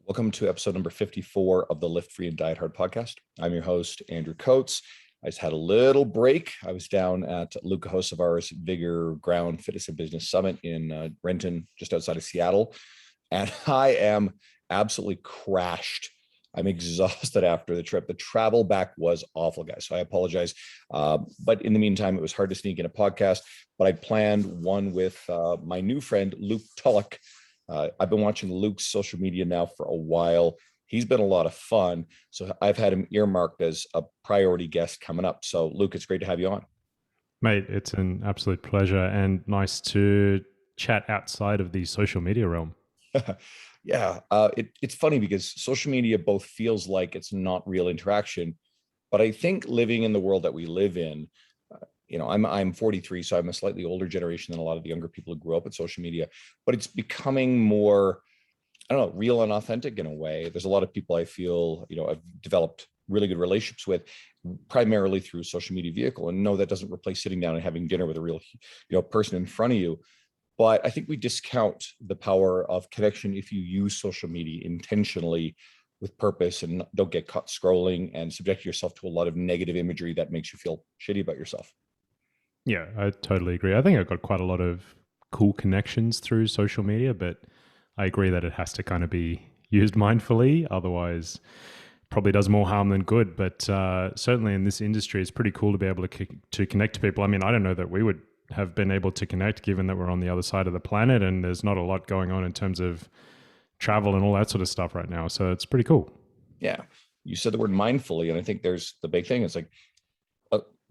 Welcome to episode number 54 of the Lift Free and Diet Hard podcast. I'm your host, Andrew Coates. I just had a little break. I was down at Luca Hocevar's Vigor Ground Fitness and Business Summit in Renton, just outside of Seattle. And I am absolutely crashed. I'm exhausted after the trip. The travel back was awful, guys. So I apologize. But in the meantime, it was hard to sneak in a podcast. But I planned one with my new friend, Luke Tulloch. I've been watching Luke's social media now for a while. He's been a lot of fun. So I've had him earmarked as a priority guest coming up. So Luke, it's great to have you on. Mate, it's an absolute pleasure and nice to chat outside of the social media realm. Yeah, it's funny because social media both feels like it's not real interaction, but I think living in the world that we live in, I'm 43, so I'm a slightly older generation than a lot of the younger people who grew up with social media, but it's becoming more, I don't know, real and authentic in a way. There's a lot of people I feel, I've developed really good relationships with primarily through social media vehicle. And no, that doesn't replace sitting down and having dinner with a real, person in front of you. But I think we discount the power of connection if you use social media intentionally with purpose and don't get caught scrolling and subject yourself to a lot of negative imagery that makes you feel shitty about yourself. Yeah, I totally agree. I think I've got quite a lot of cool connections through social media, but I agree that it has to kind of be used mindfully. Otherwise, probably does more harm than good. But certainly in this industry, it's pretty cool to be able to connect to people. I mean, I don't know that we would have been able to connect given that we're on the other side of the planet and there's not a lot going on in terms of travel and all that sort of stuff right now. So it's pretty cool. Yeah. You said the word mindfully, and I think there's the big thing. It's like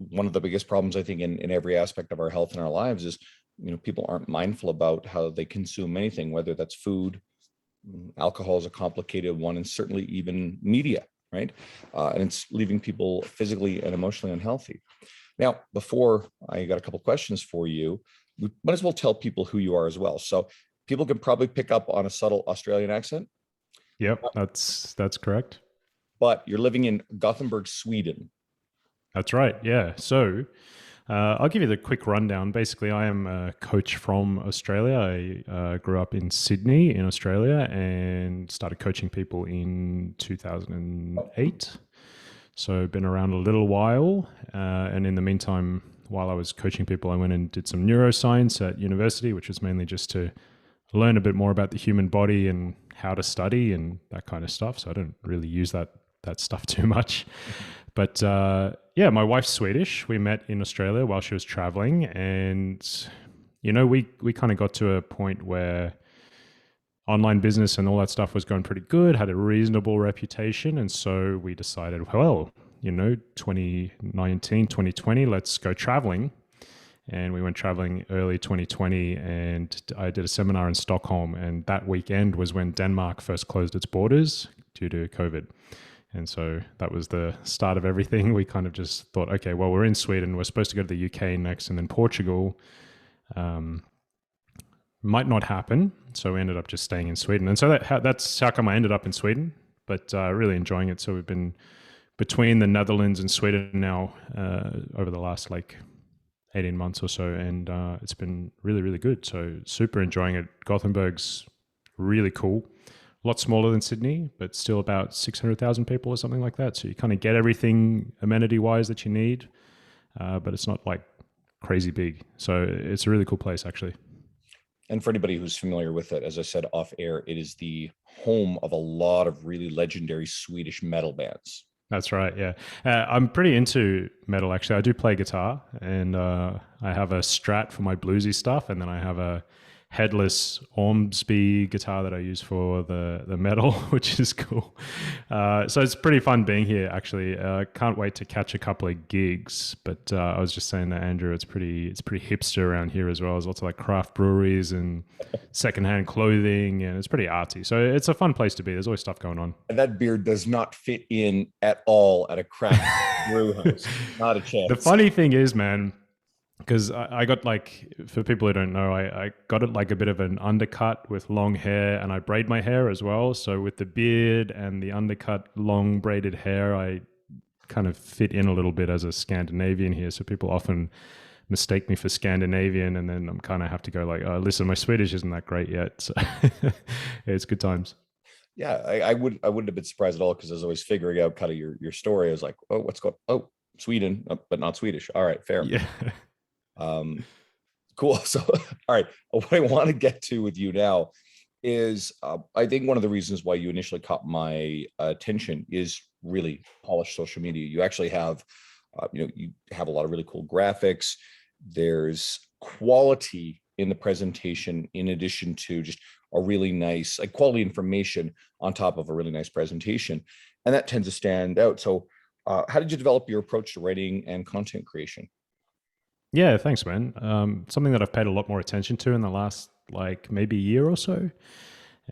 one of the biggest problems I think in every aspect of our health and our lives is, people aren't mindful about how they consume anything, whether that's food, alcohol is a complicated one, and certainly even media, right? And it's leaving people physically and emotionally unhealthy. Now, before I got a couple questions for you, we might as well tell people who you are as well. So people can probably pick up on a subtle Australian accent. Yep, that's correct. But you're living in Gothenburg, Sweden. That's right. Yeah. So I'll give you the quick rundown. Basically, I am a coach from Australia. I grew up in Sydney in Australia and started coaching people in 2008. So been around a little while. And in the meantime, while I was coaching people, I went and did some neuroscience at university, which was mainly just to learn a bit more about the human body and how to study and that kind of stuff. So I don't really use that stuff too much. But yeah, my wife's Swedish. We met in Australia while she was traveling. And, we kind of got to a point where online business and all that stuff was going pretty good, had a reasonable reputation. And so we decided, well, 2019, 2020, let's go traveling. And we went traveling early 2020 and I did a seminar in Stockholm. And that weekend was when Denmark first closed its borders due to COVID. And so that was the start of everything. We kind of just thought, okay, well, we're in Sweden. We're supposed to go to the UK next and then Portugal. Might not happen. So we ended up just staying in Sweden. And so that's how come I ended up in Sweden, but really enjoying it. So we've been between the Netherlands and Sweden now over the last 18 months or so. And it's been really, really good. So super enjoying it. Gothenburg's really cool. A lot smaller than Sydney, but still about 600,000 people or something like that. So you kind of get everything amenity-wise that you need, but it's not crazy big. So it's a really cool place, actually. And for anybody who's familiar with it, as I said off air, it is the home of a lot of really legendary Swedish metal bands. That's right, yeah. I'm pretty into metal, actually. I do play guitar, and I have a Strat for my bluesy stuff, and then I have a headless Ormsby guitar that I use for the metal, which is cool. So it's pretty fun being here, actually. Can't wait to catch a couple of gigs. But I was just saying that, Andrew, it's pretty hipster around here as well. There's lots of craft breweries and secondhand clothing, and it's pretty artsy. So it's a fun place to be. There's always stuff going on. And that beard does not fit in at all at a craft brew house. Not a chance. The funny thing is, man, because I got for people who don't know, I got it a bit of an undercut with long hair, and I braid my hair as well. So with the beard and the undercut long braided hair, I kind of fit in a little bit as a Scandinavian here. So people often mistake me for Scandinavian, and then I'm kind of have to go oh, listen, my Swedish isn't that great yet. So it's good times. Yeah, I wouldn't have been surprised at all because I was always figuring out kind of your story. I was like, oh, what's going? Oh, Sweden, but not Swedish. All right, fair. Yeah. Um, cool. So, all right, what I want to get to with you now is, I think one of the reasons why you initially caught my attention is really polished social media. You actually have, you have a lot of really cool graphics. There's quality in the presentation, in addition to just a really nice, like quality information on top of a really nice presentation, and that tends to stand out. So, how did you develop your approach to writing and content creation? Yeah, thanks, man. Something that I've paid a lot more attention to in the last like maybe year or so,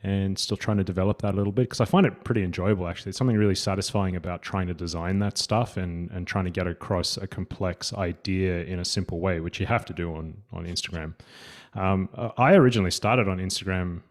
and still trying to develop that a little bit because I find it pretty enjoyable actually. It's something really satisfying about trying to design that stuff and trying to get across a complex idea in a simple way, which you have to do on Instagram. I originally started on Instagram.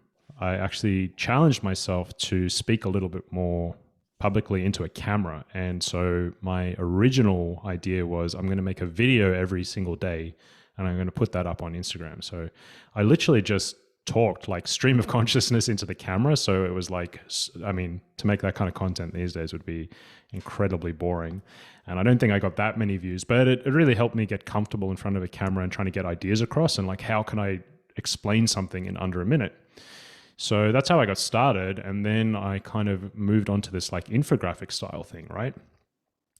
I actually challenged myself to speak a little bit more publicly into a camera. And so my original idea was I'm going to make a video every single day and I'm going to put that up on Instagram. So I literally just talked like stream of consciousness into the camera. So it was like, I mean, to make that kind of content these days would be incredibly boring. And I don't think I got that many views, but it really helped me get comfortable in front of a camera and trying to get ideas across and like, how can I explain something in under a minute? So that's how I got started. And then I kind of moved on to this like infographic style thing, right?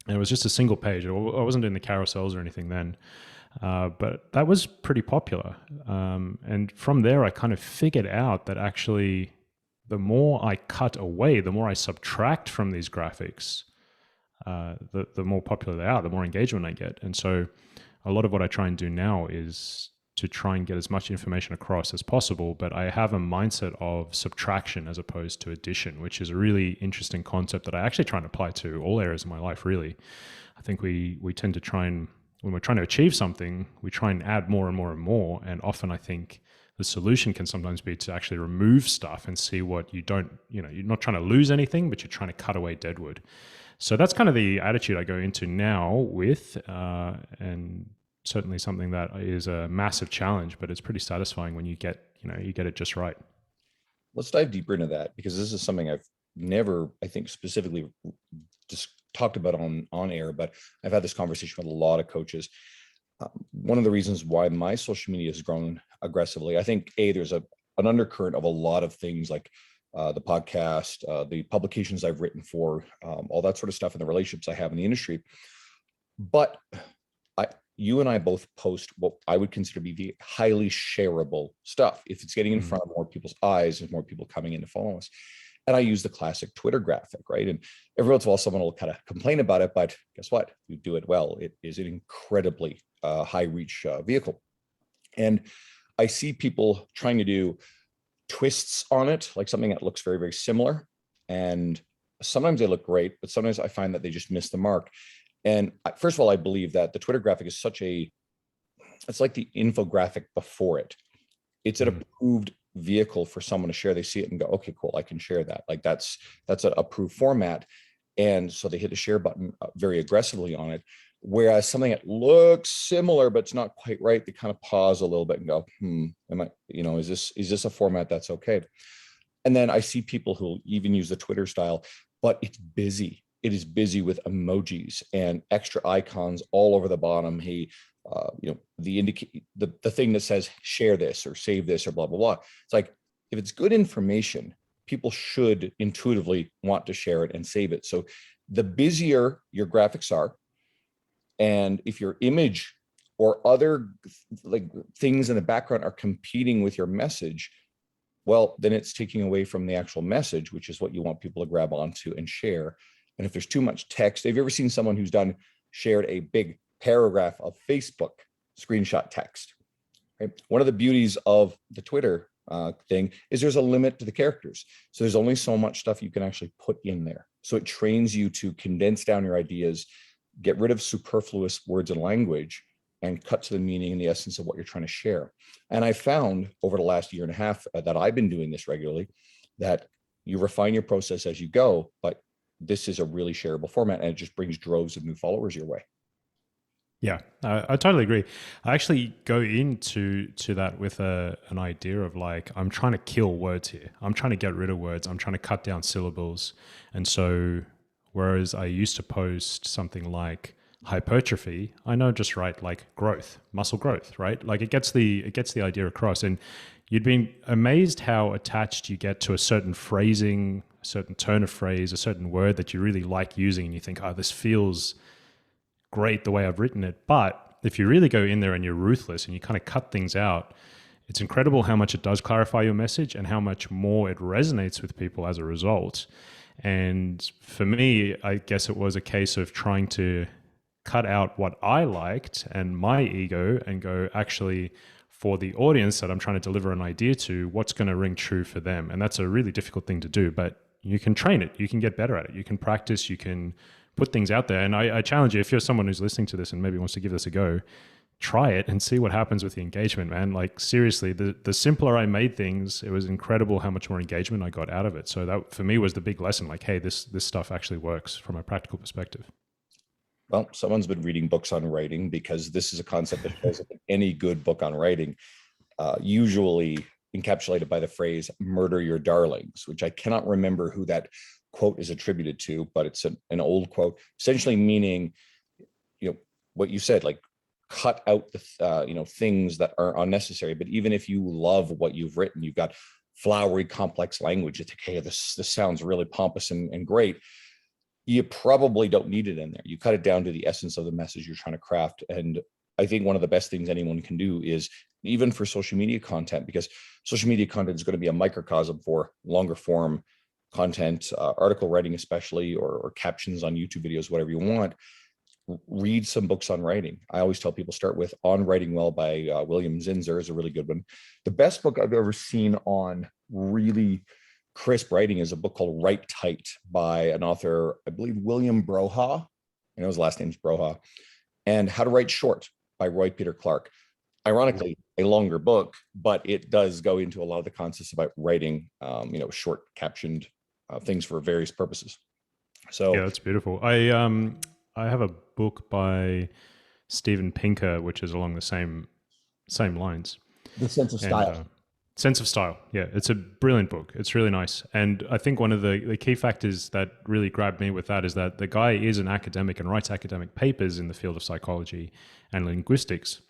And it was just a single page. I wasn't doing the carousels or anything then. But that was pretty popular. And from there, I kind of figured out that actually, the more I cut away, the more I subtract from these graphics, the more popular they are, the more engagement I get. And so a lot of what I try and do now is to try and get as much information across as possible, but I have a mindset of subtraction as opposed to addition, which is a really interesting concept that I actually try and apply to all areas of my life, really. I think we tend to try and, when we're trying to achieve something, we try and add more and more and more. And often I think the solution can sometimes be to actually remove stuff and see what you don't, you're not trying to lose anything, but you're trying to cut away deadwood. So that's kind of the attitude I go into now with, and certainly something that is a massive challenge, but it's pretty satisfying when you get it just right. Let's dive deeper into that because this is something I've never, I think, specifically just talked about on air, but I've had this conversation with a lot of coaches. One of the reasons why my social media has grown aggressively, I think, there's an undercurrent of a lot of things like the podcast, the publications I've written for, all that sort of stuff, and the relationships I have in the industry. But you and I both post what I would consider to be the highly shareable stuff. If it's getting in front of more people's eyes, there's more people coming in to follow us. And I use the classic Twitter graphic, right? And every once in a while, someone will kind of complain about it, but guess what? You do it well. It is an incredibly high reach vehicle. And I see people trying to do twists on it, like something that looks very, very similar. And sometimes they look great, but sometimes I find that they just miss the mark. And first of all, I believe that the Twitter graphic is it's like the infographic before it. It's an approved vehicle for someone to share. They see it and go, okay, cool, I can share that. Like that's an approved format. And so they hit the share button very aggressively on it. Whereas something that looks similar, but it's not quite right, they kind of pause a little bit and go, is this a format that's okay? And then I see people who even use the Twitter style, but it's busy. It is busy with emojis and extra icons all over the bottom. Hey, the thing that says share this or save this or blah, blah, blah. It's like, if it's good information, people should intuitively want to share it and save it. So the busier your graphics are, and if your image or other like things in the background are competing with your message, well, then it's taking away from the actual message, which is what you want people to grab onto and share. And if there's too much text, have you ever seen someone who's shared a big paragraph of Facebook screenshot text? Right? One of the beauties of the Twitter thing is there's a limit to the characters. So there's only so much stuff you can actually put in there. So it trains you to condense down your ideas, get rid of superfluous words and language, and cut to the meaning and the essence of what you're trying to share. And I found over the last year and a half that I've been doing this regularly, that you refine your process as you go, but this is a really shareable format and it just brings droves of new followers your way. Yeah, I totally agree. I actually go into that with an idea of like I'm trying to kill words here. I'm trying to get rid of words. I'm trying to cut down syllables. And so, whereas I used to post something like hypertrophy, I know just write like growth, muscle growth, right? Like it gets the idea across. And you'd been amazed how attached you get to a certain phrasing, a certain turn of phrase, a certain word that you really like using, and you think, oh, this feels great the way I've written it. But if you really go in there and you're ruthless and you kind of cut things out, it's incredible how much it does clarify your message and how much more it resonates with people as a result. And for me, I guess it was a case of trying to cut out what I liked and my ego and go, actually, for the audience that I'm trying to deliver an idea to, what's going to ring true for them? And that's a really difficult thing to do, but you can train it. You can get better at it. You can practice. You can put things out there. And I challenge you, if you're someone who's listening to this and maybe wants to give this a go, try it and see what happens with the engagement, man. Like seriously, the simpler I made things, it was incredible how much more engagement I got out of it. So that for me was the big lesson. Like, hey, this stuff actually works from a practical perspective. Well, someone's been reading books on writing, because this is a concept that shows up in any good book on writing, usually encapsulated by the phrase "murder your darlings," which I cannot remember who that quote is attributed to, but it's an old quote, essentially meaning, what you said, like cut out the things that are unnecessary. But even if you love what you've written, you've got flowery, complex language. You think, hey, this sounds really pompous and great. You probably don't need it in there. You cut it down to the essence of the message you're trying to craft. And I think one of the best things anyone can do is, even for social media content, because social media content is going to be a microcosm for longer form content, article writing, especially, or captions on YouTube videos, whatever you want. Read some books on writing. I always tell people, start with On Writing Well by William Zinsser is a really good one. The best book I've ever seen on really crisp writing is a book called Write Tight by an author, I believe William Broha. I know his last name's Broha. And How to Write Short by Roy Peter Clark. Ironically, a longer book, but it does go into a lot of the concepts about writing, short captioned things for various purposes. Yeah, So that's beautiful. I have a book by Steven Pinker, which is along the same lines. the sense of And style. Sense of Style. Yeah, it's a brilliant book. It's really nice. And I think one of the key factors that really grabbed me with that is that the guy is an academic and writes academic papers in the field of psychology and linguistics.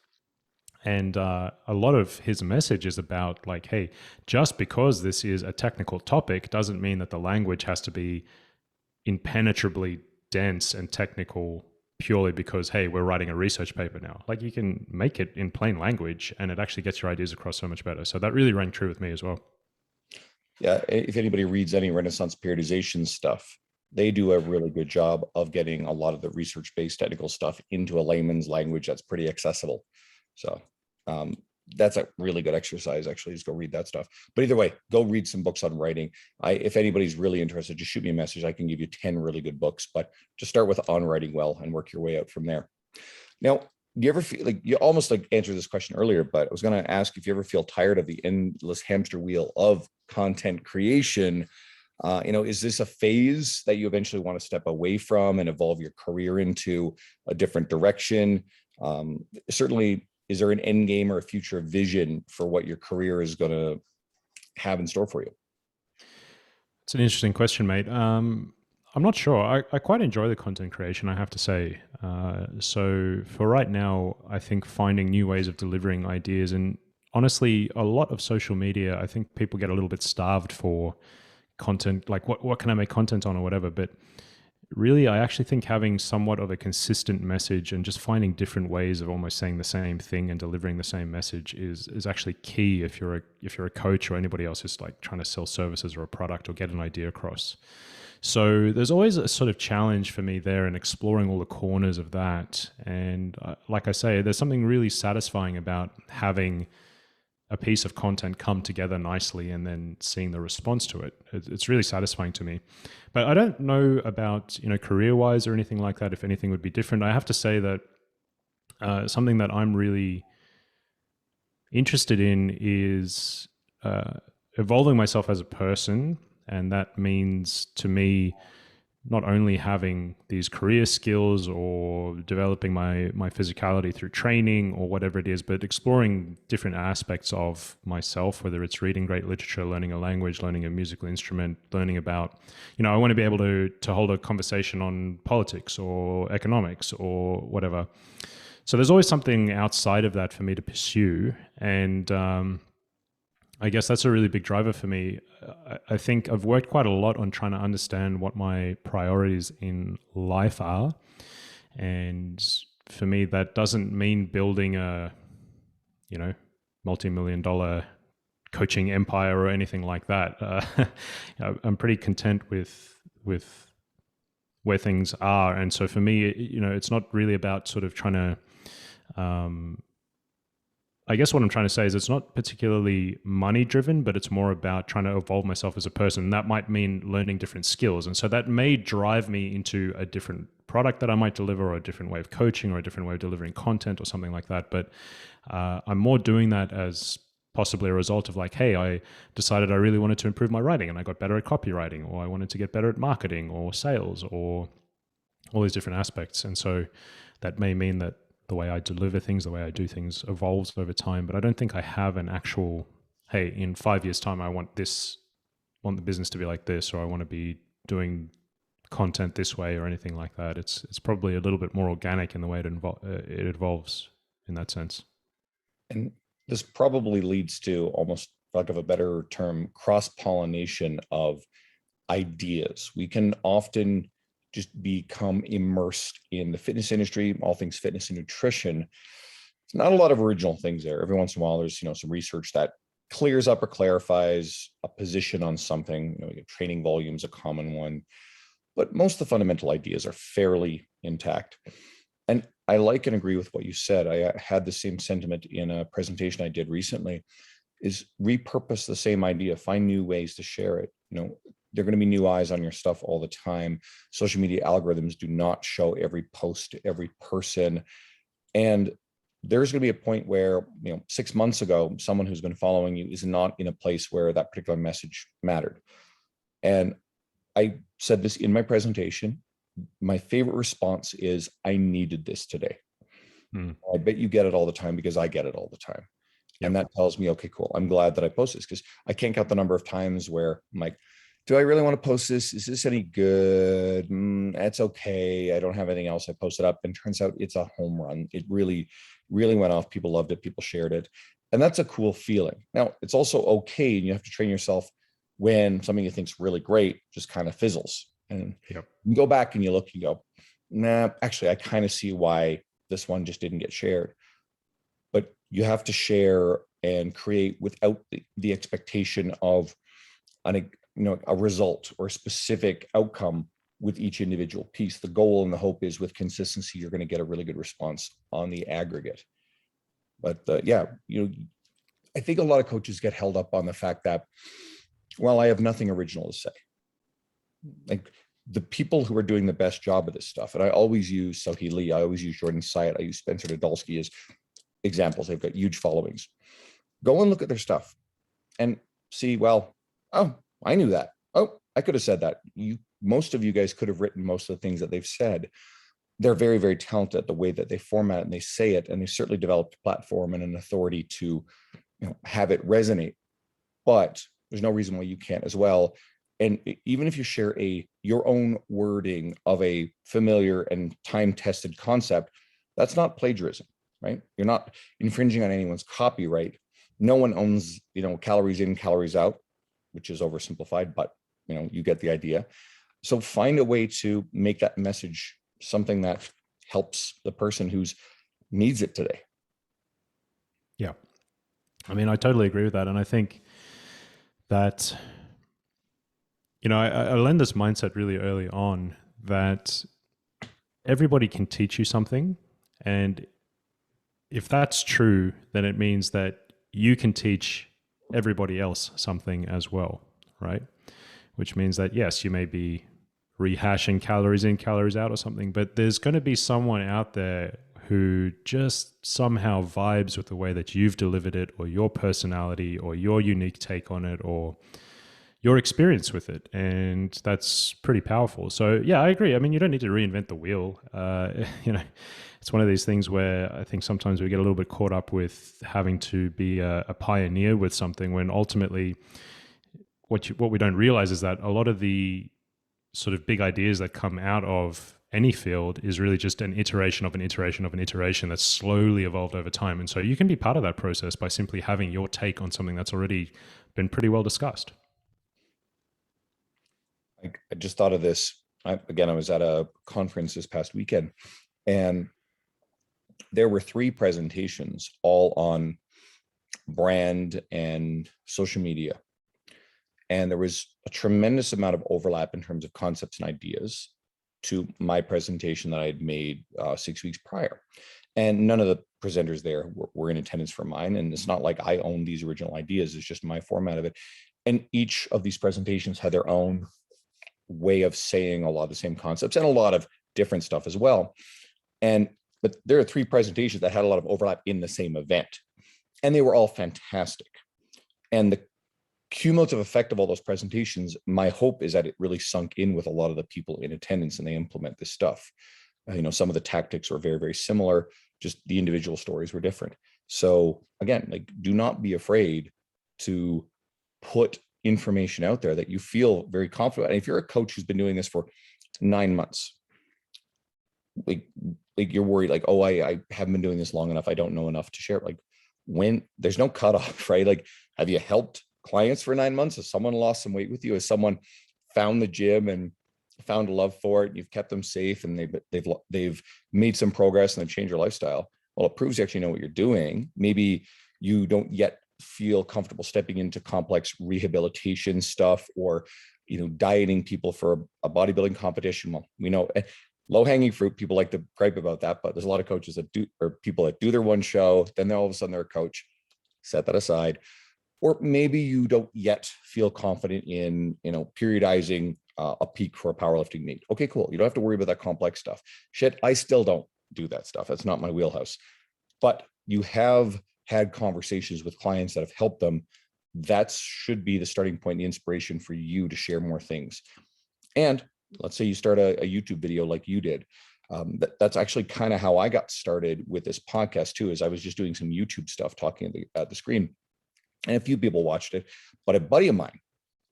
And a lot of his message is about like, hey, just because this is a technical topic doesn't mean that the language has to be impenetrably dense and technical purely because, hey, we're writing a research paper now. Like you can make it in plain language and it actually gets your ideas across so much better. So that really rang true with me as well. Yeah, if anybody reads any Renaissance periodization stuff, they do a really good job of getting a lot of the research-based technical stuff into a layman's language that's pretty accessible. So um, that's a really good exercise, actually, is go read that stuff. But either way, go read some books on writing. If anybody's really interested, just shoot me a message. I can give you 10 really good books, but just start with On Writing Well and work your way out from there. Now, do you ever feel like, you almost like answered this question earlier, but I was going to ask if you ever feel tired of the endless hamster wheel of content creation? Is this a phase that you eventually want to step away from and evolve your career into a different direction? Certainly, is there an end game or a future vision for what your career is going to have in store for you? It's an interesting question, mate. I'm not sure. I quite enjoy the content creation, I have to say. So for right now, I think finding new ways of delivering ideas, and honestly, a lot of social media, I think people get a little bit starved for content, like what can I make content on or whatever. But really, I actually think having somewhat of a consistent message and just finding different ways of almost saying the same thing and delivering the same message is actually key if you're a coach or anybody else who's like trying to sell services or a product or get an idea across. So there's always a sort of challenge for me there in exploring all the corners of that. And like I say, there's something really satisfying about having a piece of content come together nicely and then seeing the response to it. It's really satisfying to me. But I don't know about, career-wise or anything like that, if anything would be different. I have to say that something that I'm really interested in is evolving myself as a person. And that means to me not only having these career skills or developing my physicality through training or whatever it is, but exploring different aspects of myself, whether it's reading great literature, learning a language, learning a musical instrument, learning about, I want to be able to hold a conversation on politics or economics or whatever. So there's always something outside of that for me to pursue. And I guess that's a really big driver for me. I think I've worked quite a lot on trying to understand what my priorities in life are. And for me, that doesn't mean building a, multi-million dollar coaching empire or anything like that. I'm pretty content with where things are. And so for me, it's not really about sort of trying to, I guess what I'm trying to say is it's not particularly money driven, but it's more about trying to evolve myself as a person. And that might mean learning different skills. And so that may drive me into a different product that I might deliver, or a different way of coaching, or a different way of delivering content or something like that. But I'm more doing that as possibly a result of like, hey, I decided I really wanted to improve my writing and I got better at copywriting, or I wanted to get better at marketing or sales or all these different aspects. And so that may mean that the way I deliver things, the way I do things evolves over time. But I don't think I have an actual, hey, in 5 years' time, I want the business to be like this, or I want to be doing content this way or anything like that. It's probably a little bit more organic in the way it evolves in that sense. And this probably leads to, almost for lack of a better term, cross-pollination of ideas. We can often just become immersed in the fitness industry, all things fitness and nutrition. It's not a lot of original things there. Every once in a while, there's some research that clears up or clarifies a position on something. Training volume is a common one, but most of the fundamental ideas are fairly intact. And I like and agree with what you said. I had the same sentiment in a presentation I did recently, is repurpose the same idea, find new ways to share it. There are going to be new eyes on your stuff all the time. Social media algorithms do not show every post to every person. And there's going to be a point where, 6 months ago, someone who's been following you is not in a place where that particular message mattered. And I said this in my presentation. My favorite response is, I needed this today. I bet you get it all the time, because I get it all the time. And that tells me, okay, cool. I'm glad that I post this, because I can't count the number of times where I'm like, do I really want to post this? Is this any good? That's okay. I don't have anything else. I posted up, and turns out it's a home run. It really, really went off. People loved it. People shared it. And that's a cool feeling. Now, it's also okay. And you have to train yourself when something you think is really great just kind of fizzles. And you go back and you look, you go, nah, actually, I kind of see why this one just didn't get shared. But you have to share and create without the expectation of a result or a specific outcome with each individual piece. The goal and the hope is, with consistency, you're going to get a really good response on the aggregate. But I think a lot of coaches get held up on the fact that, well, I have nothing original to say. Like, the people who are doing the best job of this stuff, and I always use Sohee Lee, I always use Jordan Syatt, I use Spencer Nadolsky as examples. They've got huge followings. Go and look at their stuff and see, well, oh, I knew that. Oh, I could have said that. Most of you guys could have written most of the things that they've said. They're very, very talented at the way that they format and they say it, and they certainly developed a platform and an authority to have it resonate. But there's no reason why you can't as well. And even if you share your own wording of a familiar and time-tested concept, that's not plagiarism, right? You're not infringing on anyone's copyright. No one owns, calories in, calories out, which is oversimplified, but you get the idea. So find a way to make that message something that helps the person who needs it today. Yeah. I mean, I totally agree with that. And I think that, I learned this mindset really early on, that everybody can teach you something. And if that's true, then it means that you can teach everybody else something as well, right? Which means that, yes, you may be rehashing calories in, calories out or something, but there's going to be someone out there who just somehow vibes with the way that you've delivered it, or your personality, or your unique take on it, or your experience with it, and that's pretty powerful. So yeah, I agree. I mean, you don't need to reinvent the wheel. It's one of these things where I think sometimes we get a little bit caught up with having to be a pioneer with something, when ultimately what we don't realize is that a lot of the sort of big ideas that come out of any field is really just an iteration of an iteration of an iteration that's slowly evolved over time. And so you can be part of that process by simply having your take on something that's already been pretty well discussed. I just thought of this. I was at a conference this past weekend, and there were 3 presentations all on brand and social media. And there was a tremendous amount of overlap in terms of concepts and ideas to my presentation that I had made 6 weeks prior. And none of the presenters there were in attendance for mine. And it's not like I own these original ideas, it's just my format of it. And each of these presentations had their own way of saying a lot of the same concepts and a lot of different stuff as well. But there are 3 presentations that had a lot of overlap in the same event, and they were all fantastic. And the cumulative effect of all those presentations, my hope is that it really sunk in with a lot of the people in attendance and they implement this stuff. Some of the tactics were very, very similar, just the individual stories were different. So again, like, do not be afraid to put information out there that you feel very confident. And if you're a coach who's been doing this for 9 months, like you're worried, like, oh, I haven't been doing this long enough, I don't know enough to share. Like, when there's no cutoff, right? Like, have you helped clients for 9 months? Has someone lost some weight with you? Has someone found the gym and found a love for it? You've kept them safe and they've made some progress and they've changed your lifestyle. Well, it proves you actually know what you're doing. Maybe you don't yet feel comfortable stepping into complex rehabilitation stuff, or dieting people for a bodybuilding competition. Well, we know low-hanging fruit, people like to gripe about that, but there's a lot of coaches that do, or people that do their one show, then all of a sudden they're a coach. Set that aside. Or maybe you don't yet feel confident in, periodizing a peak for a powerlifting meet. Okay, cool. You don't have to worry about that complex stuff. Shit, I still don't do that stuff. That's not my wheelhouse. But you have had conversations with clients that have helped them. That should be the starting point, the inspiration for you to share more things. And let's say you start a YouTube video like you did. That's actually kind of how I got started with this podcast too, is I was just doing some YouTube stuff, talking at the screen. And a few people watched it, but a buddy of mine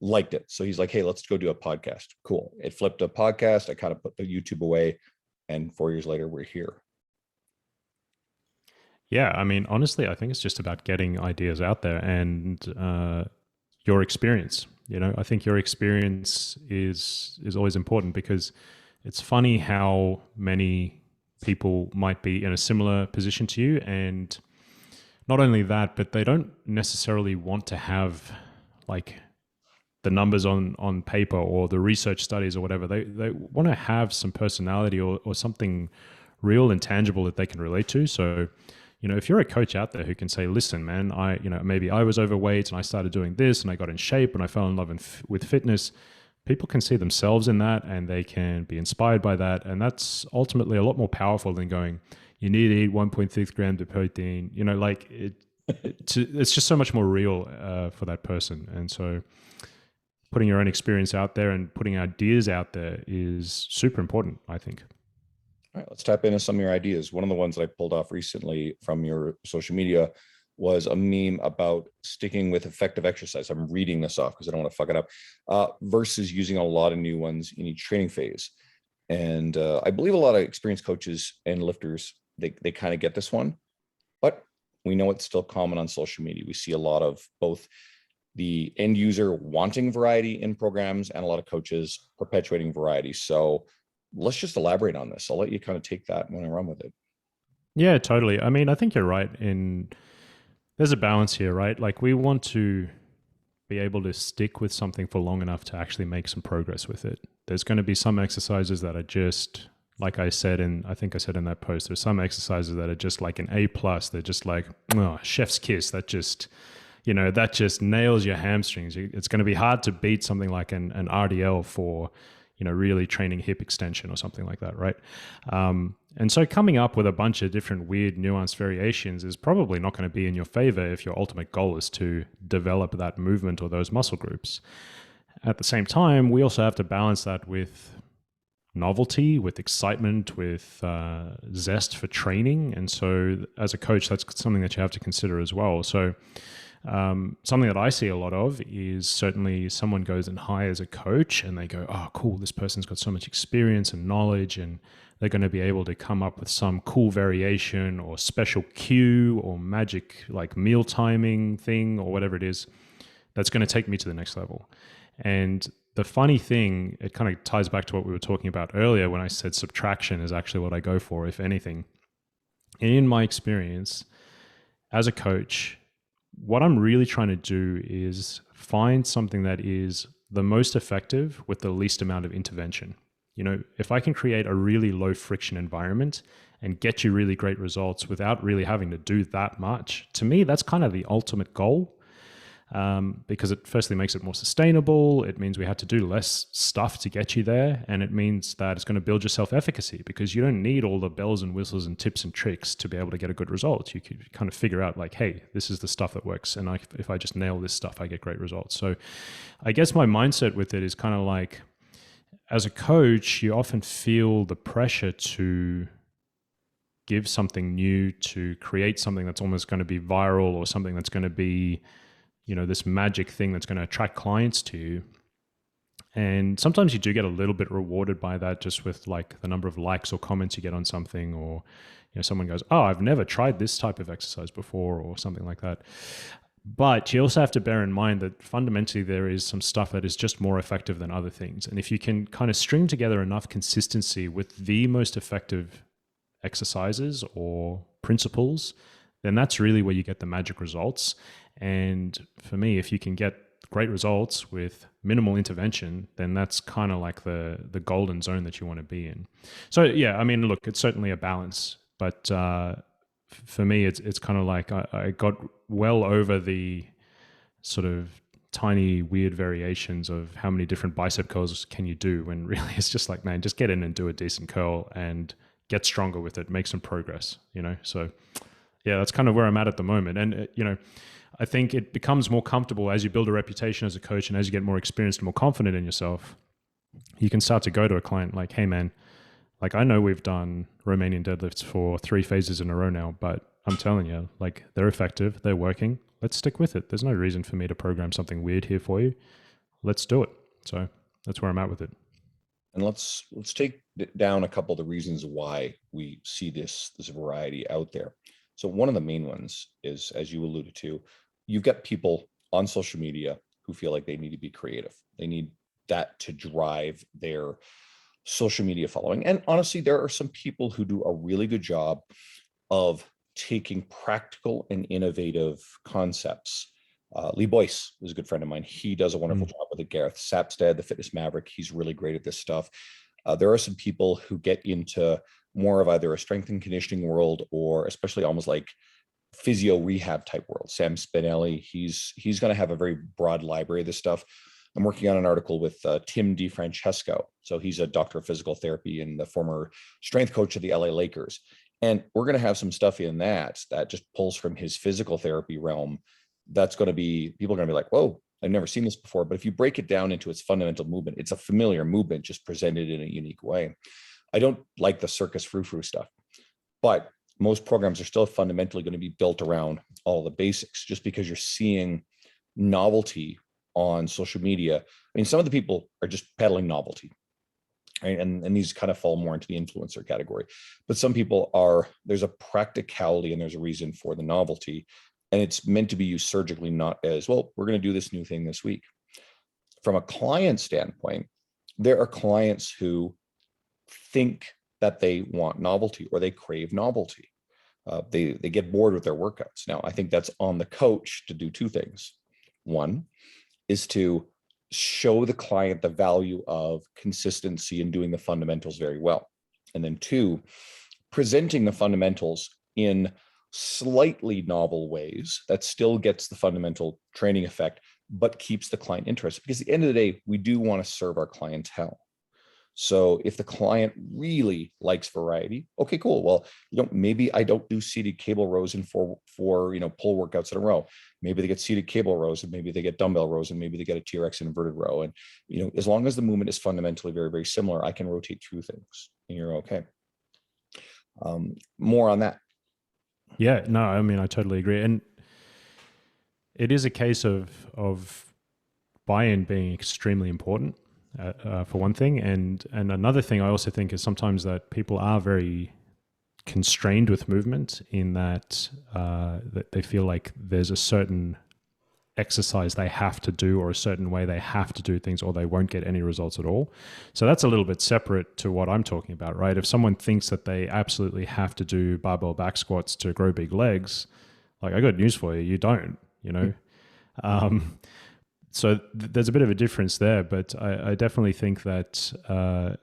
liked it. So he's like, hey, let's go do a podcast. Cool. It flipped a podcast. I kind of put the YouTube away, and 4 years later, we're here. Yeah, I mean, honestly, I think it's just about getting ideas out there and your experience. I think your experience is always important, because it's funny how many people might be in a similar position to you, and not only that, but they don't necessarily want to have like the numbers on paper or the research studies or whatever. They want to have some personality or something real and tangible that they can relate to. So, if you're a coach out there who can say, listen, man, maybe I was overweight and I started doing this and I got in shape and I fell in love with fitness, people can see themselves in that and they can be inspired by that. And that's ultimately a lot more powerful than going, you need to eat 1.6 grams of protein. It's just so much more real for that person. And so putting your own experience out there and putting ideas out there is super important, I think. All right, let's tap into some of your ideas. One of the ones that I pulled off recently from your social media was a meme about sticking with effective exercise. I'm reading this off because I don't want to fuck it up, versus using a lot of new ones in each training phase. And I believe a lot of experienced coaches and lifters, they kind of get this one, but we know it's still common on social media. We see a lot of both the end user wanting variety in programs and a lot of coaches perpetuating variety. So let's just elaborate on this. I'll let you kind of take that when I run with it. Yeah, totally. I mean, I think you're right. There's a balance here, right? Like, we want to be able to stick with something for long enough to actually make some progress with it. There's going to be some exercises that are just, like I said, I think I said in that post, there's some exercises that are just like an A+. They're just like, oh, chef's kiss. That just nails your hamstrings. It's going to be hard to beat something like an RDL for, really training hip extension or something like that, right? And so coming up with a bunch of different weird nuanced variations is probably not going to be in your favor if your ultimate goal is to develop that movement or those muscle groups. At the same time, we also have to balance that with novelty, with excitement, with zest for training. And so, as a coach, that's something that you have to consider as well. So, something that I see a lot of is certainly someone goes and hires a coach and they go, oh, cool, this person's got so much experience and knowledge, and they're going to be able to come up with some cool variation or special cue or magic like meal timing thing or whatever it is that's going to take me to the next level. And the funny thing, it kind of ties back to what we were talking about earlier when I said subtraction is actually what I go for, if anything. In my experience as a coach, what I'm really trying to do is find something that is the most effective with the least amount of intervention. You know, if I can create a really low friction environment and get you really great results without really having to do that much, to me, that's kind of the ultimate goal. Because it firstly makes it more sustainable. It means we have to do less stuff to get you there. And it means that it's going to build your self-efficacy, because you don't need all the bells and whistles and tips and tricks to be able to get a good result. You can kind of figure out like, hey, this is the stuff that works. And if I just nail this stuff, I get great results. So I guess my mindset with it is kind of like, as a coach, you often feel the pressure to give something new, to create something that's almost going to be viral, or something that's going to be, you know, this magic thing that's going to attract clients to you. And sometimes you do get a little bit rewarded by that, just with like the number of likes or comments you get on something, or, you know, someone goes, oh, I've never tried this type of exercise before, or something like that. But you also have to bear in mind that fundamentally there is some stuff that is just more effective than other things. And if you can kind of string together enough consistency with the most effective exercises or principles, then that's really where you get the magic results. And for me, if you can get great results with minimal intervention, then that's kind of like the golden zone that you want to be in. So yeah, I mean, look, it's certainly a balance, but for me, it's kind of like I got well over the sort of tiny weird variations of how many different bicep curls can you do, when really it's just like, man, just get in and do a decent curl and get stronger with it, make some progress, you know? So yeah, that's kind of where I'm at the moment. And, you know, I think it becomes more comfortable as you build a reputation as a coach, and as you get more experienced and more confident in yourself, you can start to go to a client like, hey man, like I know we've done Romanian deadlifts for 3 phases in a row now, but I'm telling you, like they're effective, they're working. Let's stick with it. There's no reason for me to program something weird here for you. Let's do it. So that's where I'm at with it. And let's take down a couple of the reasons why we see this variety out there. So one of the main ones is, as you alluded to, you've got people on social media who feel like they need to be creative. They need that to drive their social media following. And honestly, there are some people who do a really good job of taking practical and innovative concepts. Lee Boyce is a good friend of mine. He does a wonderful job with it. Gareth Sapstead, the fitness maverick, he's really great at this stuff. There are some people who get into more of either a strength and conditioning world, or especially almost like physio rehab type world. Sam Spinelli, he's going to have a very broad library of this stuff. I'm working on an article with Tim DiFrancesco. So he's a doctor of physical therapy and the former strength coach of the LA Lakers. And we're going to have some stuff in that just pulls from his physical therapy realm. That's going to be, people are going to be like, whoa, I've never seen this before. But if you break it down into its fundamental movement, it's a familiar movement, just presented in a unique way. I don't like the circus frou-frou stuff, but most programs are still fundamentally going to be built around all the basics. Just because you're seeing novelty on social media, I mean, some of the people are just peddling novelty, right? And these kind of fall more into the influencer category. But some people are, there's a practicality and there's a reason for the novelty. And it's meant to be used surgically, not as, well, we're going to do this new thing this week. From a client standpoint, there are clients who think that they want novelty or they crave novelty. They get bored with their workouts. Now, I think that's on the coach to do 2 things. One is to show the client the value of consistency and doing the fundamentals very well. And then 2, presenting the fundamentals in slightly novel ways that still gets the fundamental training effect, but keeps the client interested. Because at the end of the day, we do want to serve our clientele. So if the client really likes variety, okay, cool. Well, maybe I don't do seated cable rows in four, pull workouts in a row. Maybe they get seated cable rows, and maybe they get dumbbell rows, and maybe they get a TRX inverted row. And, as long as the movement is fundamentally very, very similar, I can rotate through things and you're okay. More on that. Yeah, no, I mean, I totally agree. And it is a case of buy-in being extremely important, for one thing. And another thing I also think is sometimes that people are very constrained with movement in that that they feel like there's a certain exercise they have to do or a certain way they have to do things or they won't get any results at all. So that's a little bit separate to what I'm talking about, right? If someone thinks that they absolutely have to do barbell back squats to grow big legs, like, I got news for you, you don't, so there's a bit of a difference there, but I definitely think that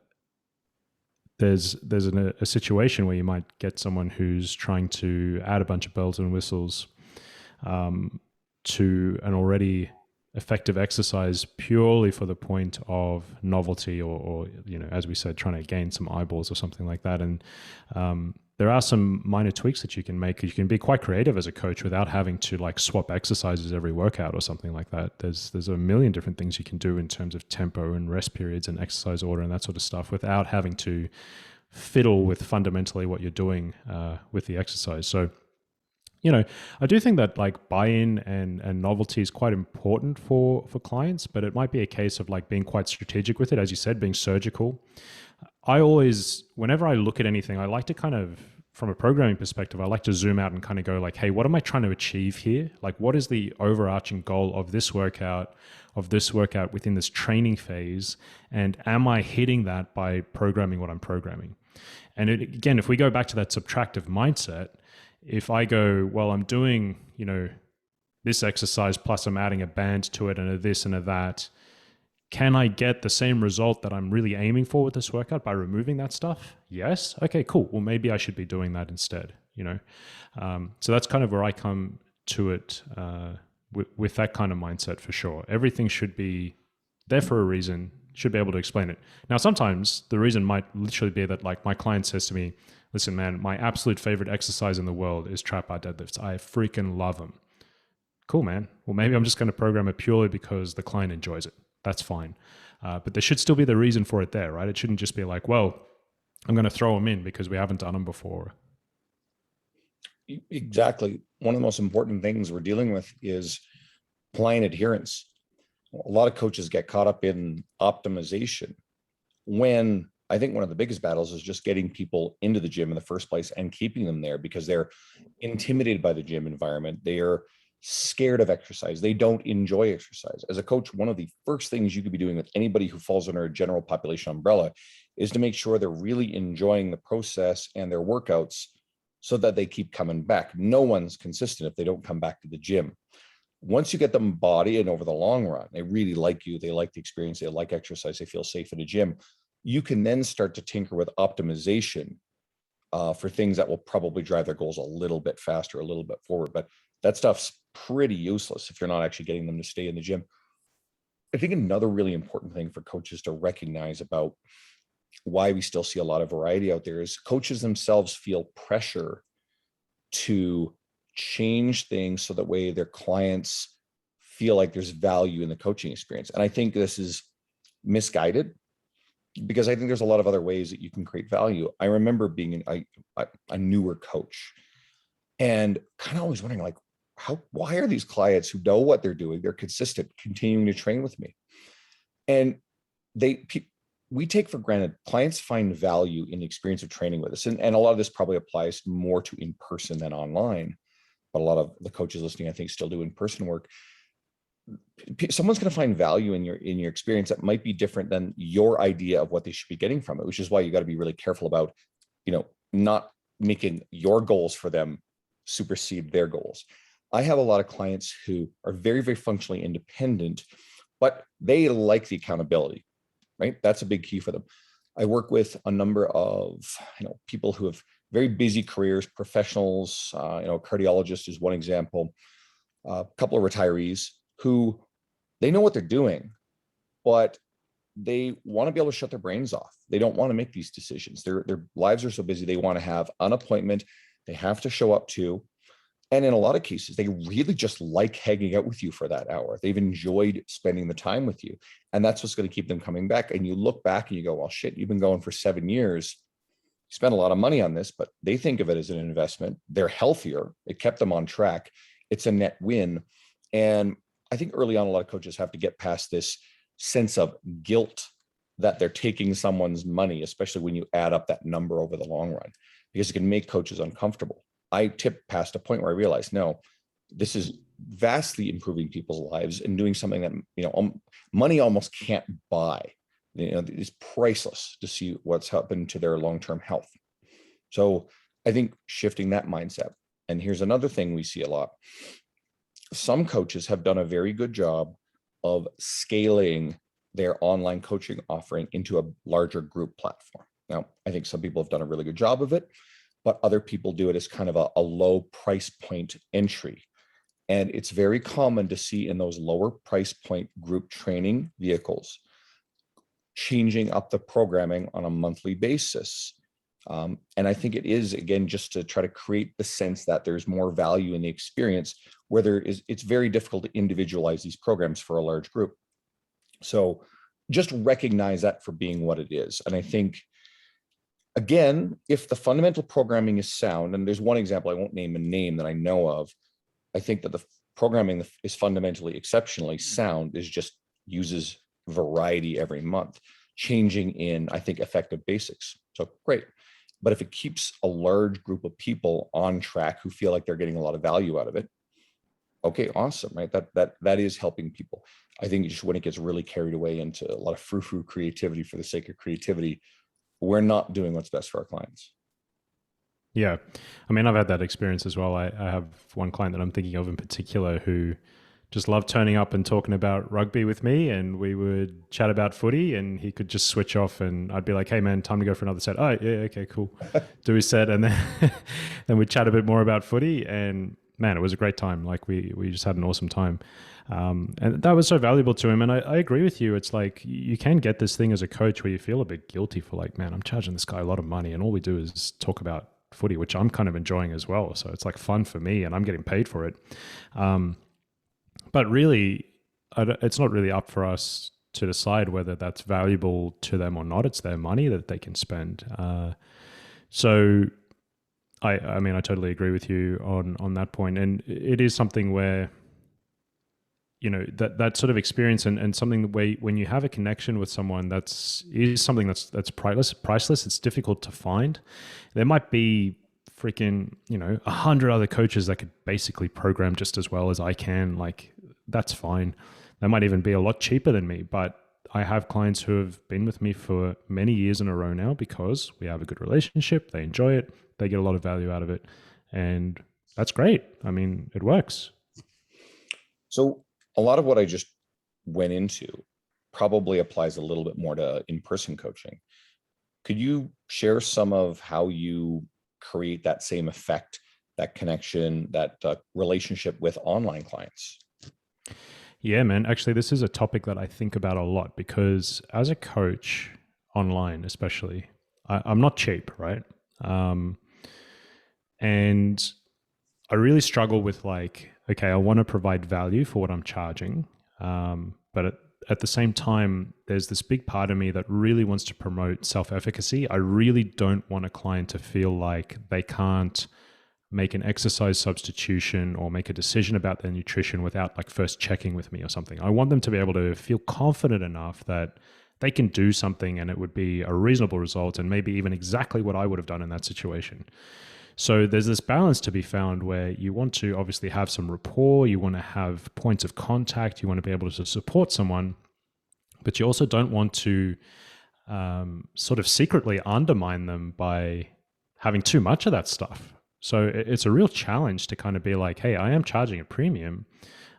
there's a situation where you might get someone who's trying to add a bunch of bells and whistles to an already effective exercise purely for the point of novelty or as we said, trying to gain some eyeballs or something like that. And there are some minor tweaks that you can make. You can be quite creative as a coach without having to like swap exercises every workout or something like that. There's a million different things you can do in terms of tempo and rest periods and exercise order and that sort of stuff without having to fiddle with fundamentally what you're doing with the exercise. So, I do think that like buy-in and novelty is quite important for clients, but it might be a case of like being quite strategic with it, as you said, being surgical. I always, whenever I look at anything, I like to kind of, from a programming perspective, I like to zoom out and kind of go like, hey, what am I trying to achieve here? Like, what is the overarching goal of this workout within this training phase? And am I hitting that by programming what I'm programming? And again, if we go back to that subtractive mindset, if I go, well, I'm doing, this exercise plus I'm adding a band to it and a this and a that, can I get the same result that I'm really aiming for with this workout by removing that stuff? Yes. Okay, cool. Well, maybe I should be doing that instead, So that's kind of where I come to it with that kind of mindset for sure. Everything should be there for a reason, should be able to explain it. Now, sometimes the reason might literally be that like my client says to me, listen, man, my absolute favorite exercise in the world is trap bar deadlifts. I freaking love them. Cool, man. Well, maybe I'm just going to program it purely because the client enjoys it. That's fine. But there should still be the reason for it there, right? It shouldn't just be like, well, I'm going to throw them in because we haven't done them before. Exactly. One of the most important things we're dealing with is client adherence. A lot of coaches get caught up in optimization when I think one of the biggest battles is just getting people into the gym in the first place and keeping them there because they're intimidated by the gym environment. They are scared of exercise. They don't enjoy exercise. As a coach, one of the first things you could be doing with anybody who falls under a general population umbrella is to make sure they're really enjoying the process and their workouts so that they keep coming back. No one's consistent if they don't come back to the gym. Once you get them body and over the long run, they really like you, they like the experience, they like exercise, they feel safe in a gym, you can then start to tinker with optimization for things that will probably drive their goals a little bit faster, a little bit forward. But that stuff's pretty useless if you're not actually getting them to stay in the gym. I think another really important thing for coaches to recognize about why we still see a lot of variety out there is coaches themselves feel pressure to change things so that way their clients feel like there's value in the coaching experience. And I think this is misguided because I think there's a lot of other ways that you can create value. I remember being a newer coach and kind of always wondering like, why are these clients who know what they're doing, they're consistent, continuing to train with me? And we take for granted clients find value in the experience of training with us. And a lot of this probably applies more to in-person than online, but a lot of the coaches listening, I think, still do in-person work. Someone's going to find value in your experience that might be different than your idea of what they should be getting from it, which is why you got to be really careful about, not making your goals for them supersede their goals. I have a lot of clients who are very, very functionally independent, but they like the accountability, right? That's a big key for them. I work with a number of, people who have very busy careers, professionals, cardiologist is one example, a couple of retirees who they know what they're doing, but they want to be able to shut their brains off. They don't want to make these decisions. Their lives are so busy. They want to have an appointment they have to show up to. And in a lot of cases, they really just like hanging out with you for that hour. They've enjoyed spending the time with you. And that's what's going to keep them coming back. And you look back and you go, well, shit, you've been going for 7 years. You spent a lot of money on this, but they think of it as an investment. They're healthier. It kept them on track. It's a net win. And I think early on, a lot of coaches have to get past this sense of guilt that they're taking someone's money, especially when you add up that number over the long run, because it can make coaches uncomfortable. I tipped past a point where I realized, no, this is vastly improving people's lives and doing something that, money almost can't buy. It's priceless to see what's happened to their long-term health. So I think shifting that mindset. And here's another thing we see a lot. Some coaches have done a very good job of scaling their online coaching offering into a larger group platform. Now, I think some people have done a really good job of it, but other people do it as kind of a low price point entry. And it's very common to see in those lower price point group training vehicles changing up the programming on a monthly basis. And I think it is, again, just to try to create the sense that there's more value in the experience, where it's very difficult to individualize these programs for a large group. So just recognize that for being what it is. And I think, again, if the fundamental programming is sound, and there's one example, I won't name a name that I know of, I think that the programming is fundamentally exceptionally sound, is just uses variety every month, changing in, I think, effective basics. So great. But if it keeps a large group of people on track who feel like they're getting a lot of value out of it, okay, awesome, right? That is helping people. I think just when it gets really carried away into a lot of frou-frou creativity for the sake of creativity, we're not doing what's best for our clients. Yeah. I mean, I've had that experience as well. I have one client that I'm thinking of in particular who just loved turning up and talking about rugby with me, and we would chat about footy, and he could just switch off, and I'd be like, hey man, time to go for another set. Oh yeah, okay, cool. Do his set, and then we'd chat a bit more about footy, and man, it was a great time. Like we just had an awesome time. And that was so valuable to him. And I agree with you. It's like you can get this thing as a coach where you feel a bit guilty for like, man, I'm charging this guy a lot of money and all we do is talk about footy, which I'm kind of enjoying as well. So it's like fun for me and I'm getting paid for it. But really, it's not really up for us to decide whether that's valuable to them or not. It's their money that they can spend. So I mean, I totally agree with you on that point. And it is something where, that sort of experience and something where when you have a connection with someone is something that's priceless. It's difficult to find. There might be freaking, 100 other coaches that could basically program just as well as I can. Like, that's fine. They might even be a lot cheaper than me, but I have clients who have been with me for many years in a row now because we have a good relationship. They enjoy it. They get a lot of value out of it. And that's great. I mean, it works. So a lot of what I just went into probably applies a little bit more to in-person coaching. Could you share some of how you create that same effect, that connection, that relationship with online clients? Yeah, man. Actually, this is a topic that I think about a lot because as a coach online, especially, I'm not cheap, right? And I really struggle with like, okay, I want to provide value for what I'm charging. But at the same time, there's this big part of me that really wants to promote self-efficacy. I really don't want a client to feel like they can't make an exercise substitution or make a decision about their nutrition without like first checking with me or something. I want them to be able to feel confident enough that they can do something and it would be a reasonable result and maybe even exactly what I would have done in that situation. So there's this balance to be found where you want to obviously have some rapport, you want to have points of contact, you want to be able to support someone, but you also don't want to sort of secretly undermine them by having too much of that stuff. So it's a real challenge to kind of be like, hey, I am charging a premium,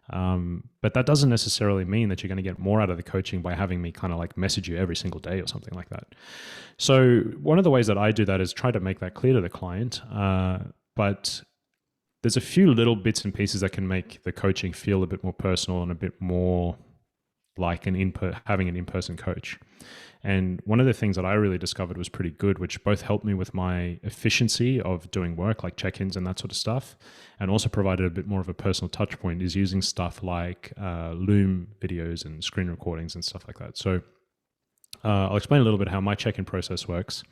but that doesn't necessarily mean that you're going to get more out of the coaching by having me kind of like message you every single day or something like that. So one of the ways that I do that is try to make that clear to the client. But there's a few little bits and pieces that can make the coaching feel a bit more personal and a bit more like having an in-person coach. And one of the things that I really discovered was pretty good, which both helped me with my efficiency of doing work, like check-ins and that sort of stuff, and also provided a bit more of a personal touch point, is using stuff like Loom videos and screen recordings and stuff like that. So I'll explain a little bit how my check-in process works.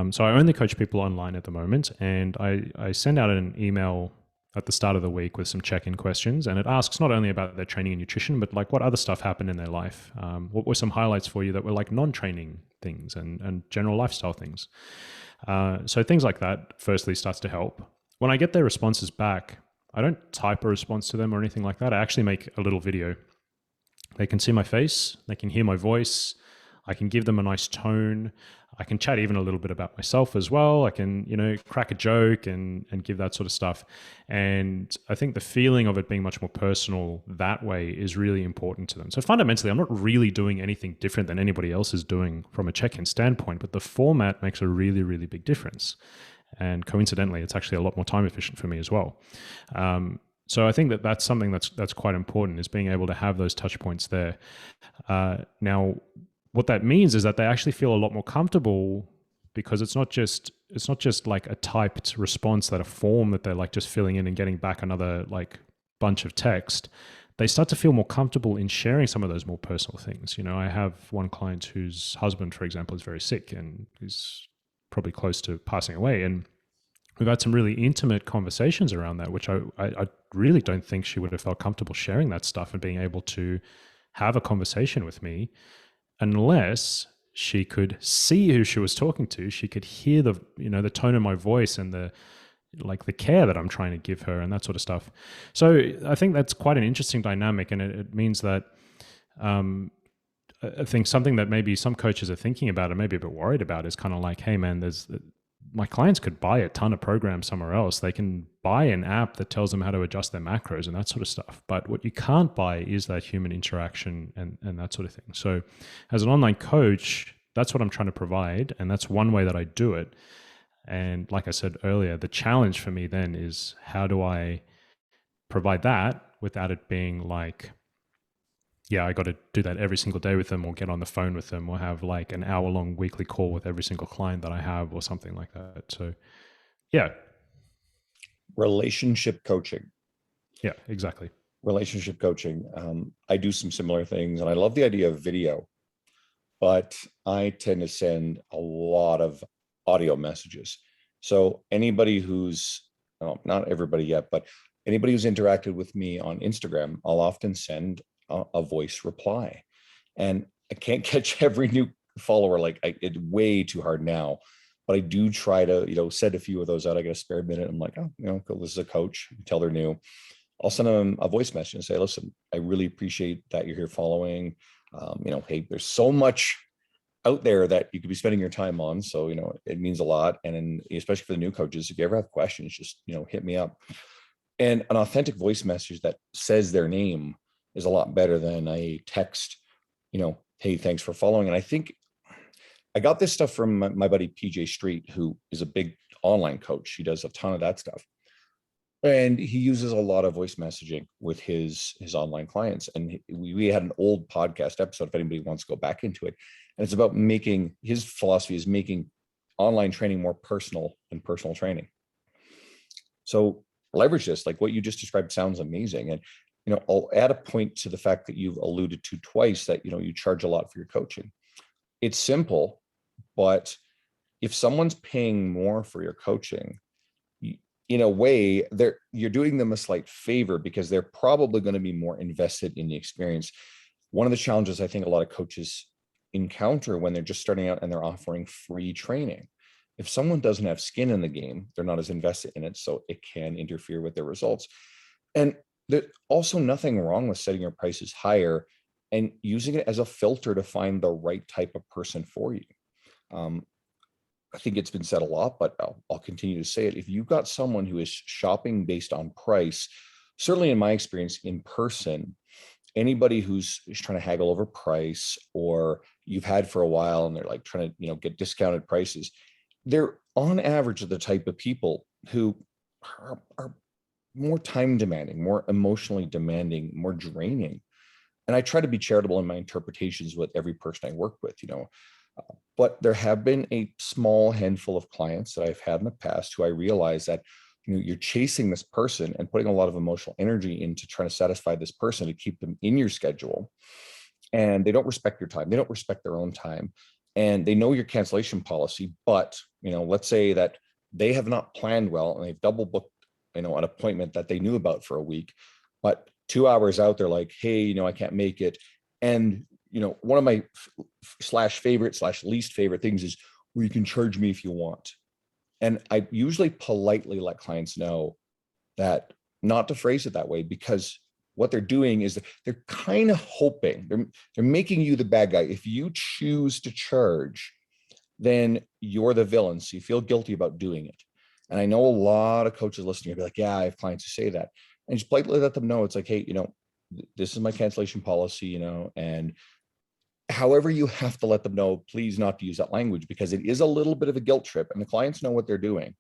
So I only coach people online at the moment, and I send out an email at the start of the week with some check-in questions, and it asks not only about their training and nutrition, but like what other stuff happened in their life. What were some highlights for you that were like non-training things and general lifestyle things? So things like that firstly starts to help. When I get their responses back, I don't type a response to them or anything like that. I actually make a little video. They can see my face, they can hear my voice, I can give them a nice tone. I can chat even a little bit about myself as well. I can, crack a joke and give that sort of stuff. And I think the feeling of it being much more personal that way is really important to them. So fundamentally, I'm not really doing anything different than anybody else is doing from a check-in standpoint, but the format makes a really, really big difference. And coincidentally, it's actually a lot more time efficient for me as well. So I think that that's something that's quite important, is being able to have those touch points there. Now, what that means is that they actually feel a lot more comfortable, because it's not just like a typed response, that a form that they're like just filling in and getting back another like bunch of text. They start to feel more comfortable in sharing some of those more personal things. I have one client whose husband, for example, is very sick and is probably close to passing away, and we've had some really intimate conversations around that, which I really don't think she would have felt comfortable sharing that stuff and being able to have a conversation with me unless she could see who she was talking to. She could hear the tone of my voice and the care that I'm trying to give her and that sort of stuff. So I think that's quite an interesting dynamic, and it means that I think something that maybe some coaches are thinking about and maybe a bit worried about is kind of like, hey man, my clients could buy a ton of programs somewhere else. They can buy an app that tells them how to adjust their macros and that sort of stuff. But what you can't buy is that human interaction and that sort of thing. So as an online coach, that's what I'm trying to provide. And that's one way that I do it. And like I said earlier, the challenge for me then is, how do I provide that without it being like, yeah, I got to do that every single day with them, or get on the phone with them, or have like an hour-long weekly call with every single client that I have, or something like that. So, yeah. Relationship coaching. Yeah, exactly. Relationship coaching. I do some similar things, and I love the idea of video, but I tend to send a lot of audio messages. So anybody not everybody yet, but anybody who's interacted with me on Instagram, I'll often send a voice reply, and I can't catch every new follower. It's way too hard now, but I do try to, send a few of those out. I get a spare minute. I'm like, oh, cool, this is a coach, tell they're new. I'll send them a voice message and say, listen, I really appreciate that you're here following. Hey, there's so much out there that you could be spending your time on. So, it means a lot. And especially for the new coaches, if you ever have questions, just, hit me up. And an authentic voice message that says their name is a lot better than a text, hey, thanks for following. And I think I got this stuff from my buddy PJ Street, who is a big online coach. He does a ton of that stuff, and he uses a lot of voice messaging with his online clients. And we had an old podcast episode, if anybody wants to go back into it, and it's about his philosophy is making online training more personal than personal training. So leverage this. Like what you just described sounds amazing. And I'll add a point to the fact that you've alluded to twice that, you charge a lot for your coaching. It's simple, but if someone's paying more for your coaching, in a way, you're doing them a slight favor, because they're probably going to be more invested in the experience. One of the challenges I think a lot of coaches encounter when they're just starting out and they're offering free training, if someone doesn't have skin in the game, they're not as invested in it, so it can interfere with their results. And there's also nothing wrong with setting your prices higher and using it as a filter to find the right type of person for you. I think it's been said a lot, but I'll continue to say it. If you've got someone who is shopping based on price, certainly in my experience in person, anybody who's trying to haggle over price, or you've had for a while and they're like trying to, get discounted prices, they're on average the type of people who are more time demanding, more emotionally demanding, more draining. and I try to be charitable in my interpretations with every person I work with, but there have been a small handful of clients that I've had in the past who I realize that, you're chasing this person and putting a lot of emotional energy into trying to satisfy this person to keep them in your schedule. And they don't respect your time. They don't respect their own time. And they know your cancellation policy, but, let's say that they have not planned well and they've double booked, an appointment that they knew about for a week, but 2 hours out, they're like, hey, I can't make it. And, one of my slash favorite slash least favorite things is, well, you can charge me if you want. And I usually politely let clients know that not to phrase it that way, because what they're doing is they're kind of hoping they're making you the bad guy. If you choose to charge, then you're the villain. So you feel guilty about doing it. And I know a lot of coaches listening will be like, yeah, I have clients who say that. And just politely let them know it's like, hey, this is my cancellation policy, and however you have to let them know, please not to use that language, because it is a little bit of a guilt trip and the clients know what they're doing.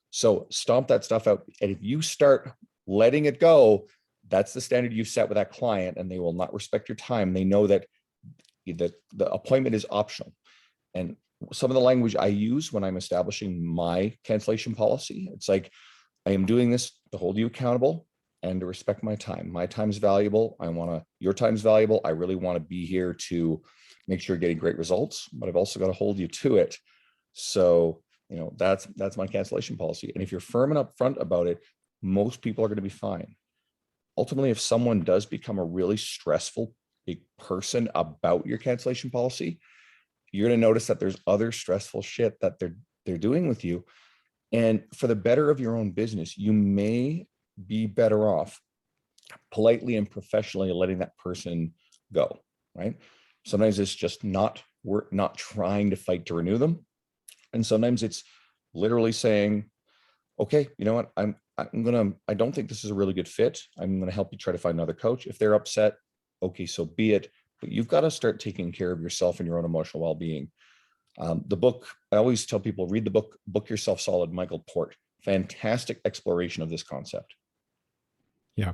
So stomp that stuff out. And if you start letting it go, that's the standard you've set with that client, and they will not respect your time. They know that the appointment is optional. And some of the language I use when I'm establishing my cancellation policy, it's like, I am doing this to hold you accountable and to respect my time. My time's valuable. Your time's valuable. I really want to be here to make sure you're getting great results, but I've also got to hold you to it. So, that's my cancellation policy. And if you're firm and upfront about it, most people are going to be fine. Ultimately, if someone does become a really stressful big person about your cancellation policy, you're going to notice that there's other stressful shit that they're doing with you. And for the better of your own business, you may be better off politely and professionally letting that person go, right? Sometimes it's just we're not trying to fight to renew them. And sometimes it's literally saying, okay, you know what, I don't think this is a really good fit. I'm going to help you try to find another coach. If they're upset, okay, so be it. But you've got to start taking care of yourself and your own emotional well-being. The book, I always tell people, read the book, Book Yourself Solid, Michael Port. Fantastic exploration of this concept. Yeah,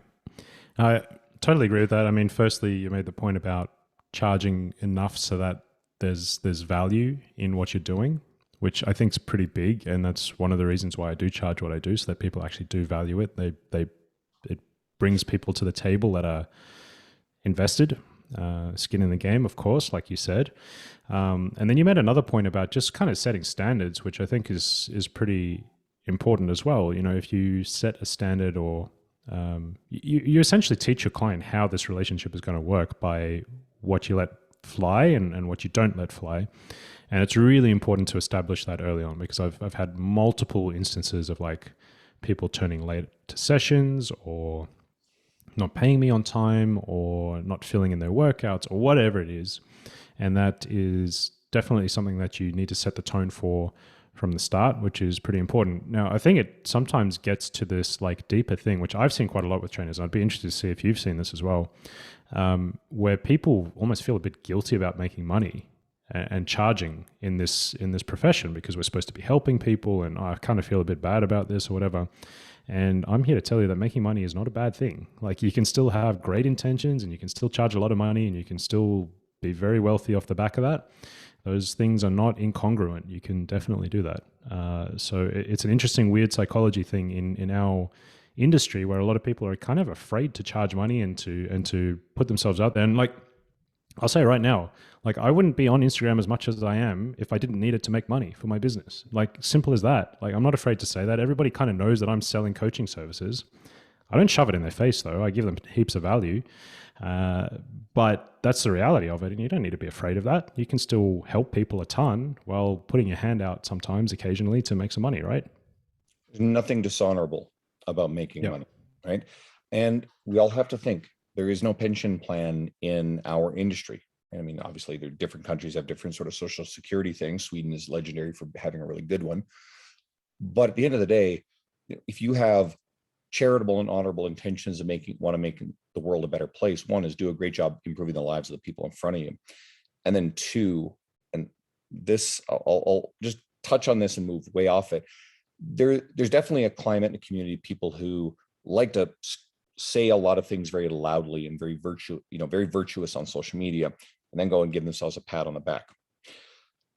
I totally agree with that. I mean, firstly, you made the point about charging enough so that there's value in what you're doing, which I think is pretty big, and that's one of the reasons why I do charge what I do, so that people actually do value it. It brings people to the table that are invested, skin in the game, of course, like you said. And then you made another point about just kind of setting standards, which I think is pretty important as well. If you set a standard, or you essentially teach your client how this relationship is going to work by what you let fly and what you don't let fly. And it's really important to establish that early on, because I've had multiple instances of like people turning late to sessions, or not paying me on time, or not filling in their workouts, or whatever it is. And that is definitely something that you need to set the tone for from the start, which is pretty important. Now, I think it sometimes gets to this like deeper thing, which I've seen quite a lot with trainers. I'd be interested to see if you've seen this as well, where people almost feel a bit guilty about making money and charging in this profession, because we're supposed to be helping people, and I kind of feel a bit bad about this or whatever. And I'm here to tell you that making money is not a bad thing. Like, you can still have great intentions, and you can still charge a lot of money, and you can still be very wealthy off the back of that. Those things are not incongruent. You can definitely do that. So it's an interesting, weird psychology thing in our industry, where a lot of people are kind of afraid to charge money and to put themselves out there. And like, I'll say right now, like, I wouldn't be on Instagram as much as I am if I didn't need it to make money for my business. Like, simple as that. Like, I'm not afraid to say that. Everybody kind of knows that I'm selling coaching services. I don't shove it in their face, though. I give them heaps of value. But that's the reality of it. And you don't need to be afraid of that. You can still help people a ton while putting your hand out sometimes, occasionally, to make some money, right? There's nothing dishonorable about making Yep. money, right? And we all have to think, there is no pension plan in our industry. I mean, obviously, there are different countries have different sort of social security things. Sweden is legendary for having a really good one. But at the end of the day, if you have charitable and honorable intentions of want to make the world a better place, one is do a great job improving the lives of the people in front of you. And then two, and this, I'll just touch on this and move way off it. There's definitely a climate and a community of people who like to say a lot of things very loudly and very virtuous on social media, and then go and give themselves a pat on the back.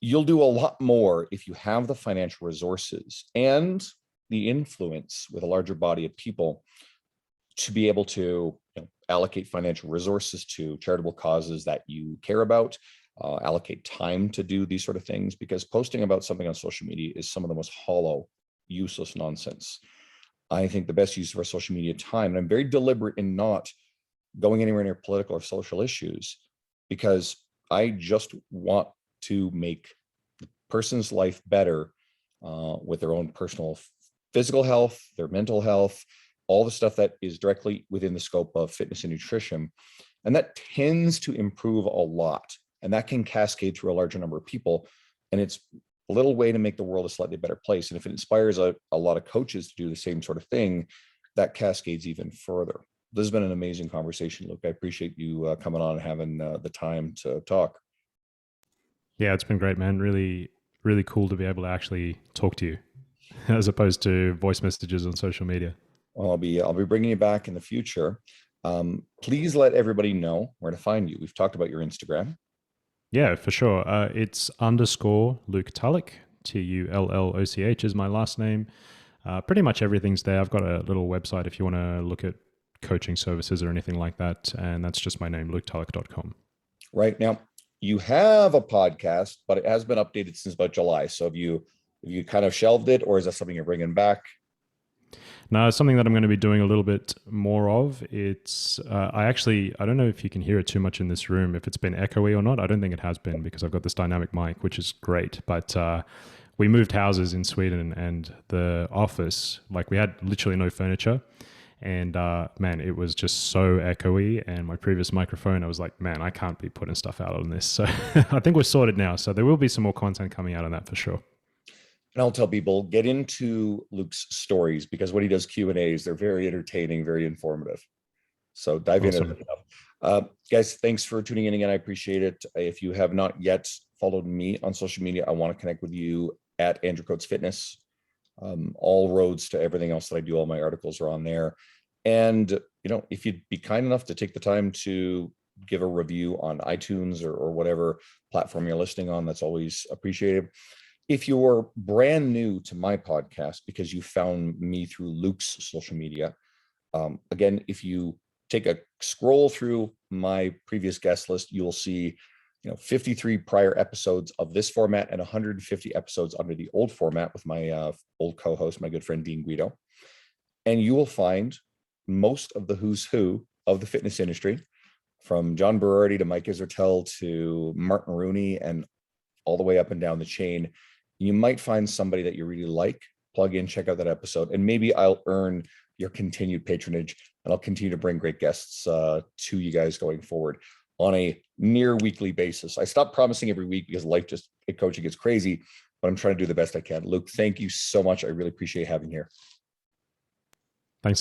You'll do a lot more if you have the financial resources and the influence with a larger body of people to be able to allocate financial resources to charitable causes that you care about, allocate time to do these sort of things, because posting about something on social media is some of the most hollow, useless nonsense. I think the best use of our social media time, and I'm very deliberate in not going anywhere near political or social issues, because I just want to make the person's life better with their own personal physical health, their mental health, all the stuff that is directly within the scope of fitness and nutrition. And that tends to improve a lot. And that can cascade through a larger number of people. And it's a little way to make the world a slightly better place. And if it inspires a lot of coaches to do the same sort of thing, that cascades even further. This has been an amazing conversation, Luke. I appreciate you coming on and having the time to talk. Yeah, it's been great, man. Really, really cool to be able to actually talk to you as opposed to voice messages on social media. Well, I'll be bringing you back in the future. Please let everybody know where to find you. We've talked about your Instagram. Yeah, for sure. It's underscore Luke Tulloch, Tulloch is my last name. Pretty much everything's there. I've got a little website if you want to look at coaching services or anything like that. And that's just my name, luketulloch.com. Right now, you have a podcast, but it has been updated since about July. So have you kind of shelved it, or is that something you're bringing back? No, it's something that I'm going to be doing a little bit more of. It's I don't know if you can hear it too much in this room, if it's been echoey or not. I don't think it has been because I've got this dynamic mic, which is great. But we moved houses in Sweden, and the office, like, we had literally no furniture. And man, it was just so echoey. And my previous microphone, I was like, man, I can't be putting stuff out on this. So I think we're sorted now. So there will be some more content coming out on that for sure. And I'll tell people, get into Luke's stories, because when he does Q&As, they're very entertaining, very informative. So dive Awesome. into it. Guys, thanks for tuning in again. I appreciate it. If you have not yet followed me on social media, I want to connect with you at Andrew Coates Fitness. All roads to everything else that I do, all my articles are on there. And, if you'd be kind enough to take the time to give a review on iTunes or whatever platform you're listening on, that's always appreciated. If you're brand new to my podcast because you found me through Luke's social media, again, if you take a scroll through my previous guest list, you will see 53 prior episodes of this format and 150 episodes under the old format with my old co-host, my good friend Dean Guido. And you will find most of the who's who of the fitness industry, from John Berardi to Mike Isertel to Martin Rooney and all the way up and down the chain. You might find somebody that you really like, plug in, check out that episode, and maybe I'll earn your continued patronage, and I'll continue to bring great guests to you guys going forward on a near weekly basis. I stopped promising every week because life coaching gets crazy, but I'm trying to do the best I can. Luke, thank you so much. I really appreciate having you here.